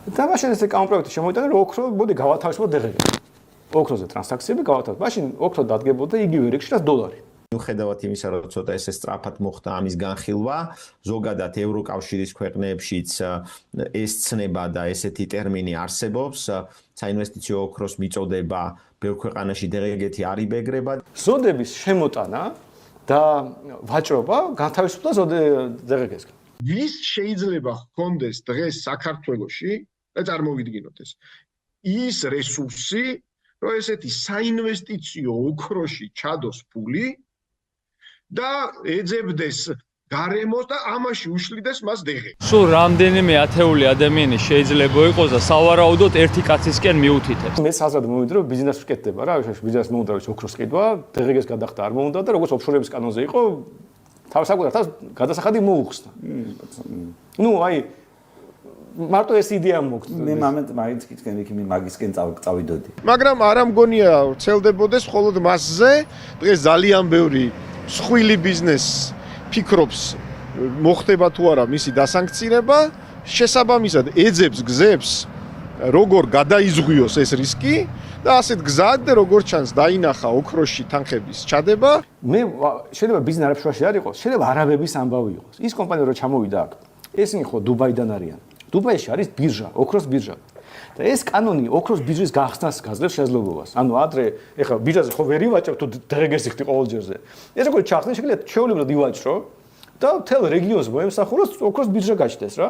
და მაშინ ეს კამპროექტი შემოიტანა რომ ოქრო მოდი გავათავისუფლოთ დღეღებს. ოქროზე ტრანზაქციები გავათავისუფლოთ. მაშინ ოქრო დადგებოდა იგივე რიგში რაც დოლარი. მიუხედავად იმისა, რომ ცოტა ესე სწრაფად მოხდა ამის განხილვა, ზოგადად ევროკავშირის ქვეყნებშიც ეს ცნება და ესეთი ტერმინი არსებობს, საინვესტიციო ოქროს მიწოდება ბევრ ქვეყანაში დღეგეთი არ იბეგრება. ზოდების შემოტანა და ვაჭრობა განთავისუფლდა დღეგესგან. ვის შეიძლება ჰქონდეს დღეს საქართველოში და წარმოვიდგინოთ ის რესურსი, რომ ესეთი საინვესტიციო ოქროში ჩადოს ფული და ეძებდეს გარემოს და ამაში უშლიდეს მას დღე. სულ რამდენიმე ათეული ადამიანი შეიძლება იყოს და სავარაუდოდ ერთი კაცისკენ მიუთითებს. მე საზრად მოვიდე რომ ბიზნესი ვკეთდება რა, ბიზნესი მოუნდა რომ ოქროს ყიდვა, დღეგეს გადახდა არ მოუნდა და როგორც ოფშორების კანონზე იყო, თავსაკუთარ თავს გადასახადი მოუხსნა. ნუ აი მარტო ეს იდეა მოგწ. მე მომენტ მაინც გითხრენ იქ მაგისკენ წავიდოდი. მაგრამ არ ამგონია ვრცელდებოდეს მხოლოდ მასზე, დღეს ძალიან ბევრი მსხვილი ბიზნესი ფიქრობს მოხდება თუ არა მისი დასანქცირება, შესაბამისად ეძებს გზებს როგორ გადაიზღვიოს ეს რისკი და ასეთ გზად როგორ ჩანს დაინახა ოქროში თანხების ჩადება. მე შეიძლება ბიზნეს არაფშვაში არ იყოს, შეიძლება არაბების ამბავი იყოს. ის კომპანია რო ჩამოვიდა აქ, ესენი ხო დუბაიდან არიან. დუბაიში არის ბირჟა, ოქროს ბირჟა. და ეს კანონი ოქროს ბირჟის გახსნას გაძლევს შესაძლებლობას. ანუ ადრე ეხლა ბირჟაზე ხო ვერ ივაჭრებ თუ დღეგესი ხდი ყოველჯერზე. ეს როგორ ჩახსნეს, შეიძლება ჩვეულებრივად ივაჭრო და მთელ რეგიონს მოემსახუროს ოქროს ბირჟა გაჩნდეს რა.